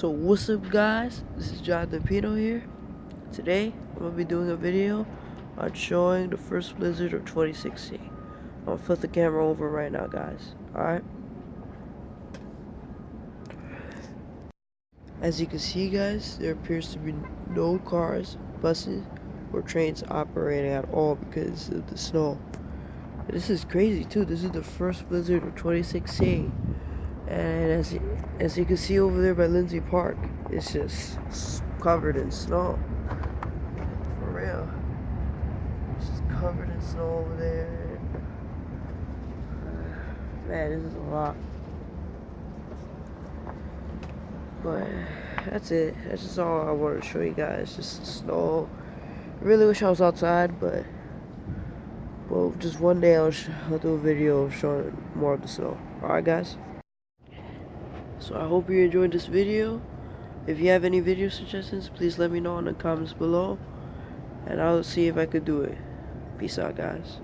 So what's up guys, this is Jonathan Pino here. Today I'm going to be doing a video on showing the first blizzard of 2016. I'm going to flip the camera over right now guys, alright? As you can see guys, there appears to be no cars, buses, or trains operating at all because of the snow. This is crazy too, this is the first blizzard of 2016. And as you can see over there by Lindsay Park, it's just covered in snow. For real. It's just covered in snow over there. Man, this is a lot. But that's it. That's just all I wanted to show you guys. Just snow. I really wish I was outside, but well, just one day I'll do a video showing more of the snow. Alright guys? So I hope you enjoyed this video. If you have any video suggestions, please let me know in the comments below, and I'll see if I could do it. Peace out guys.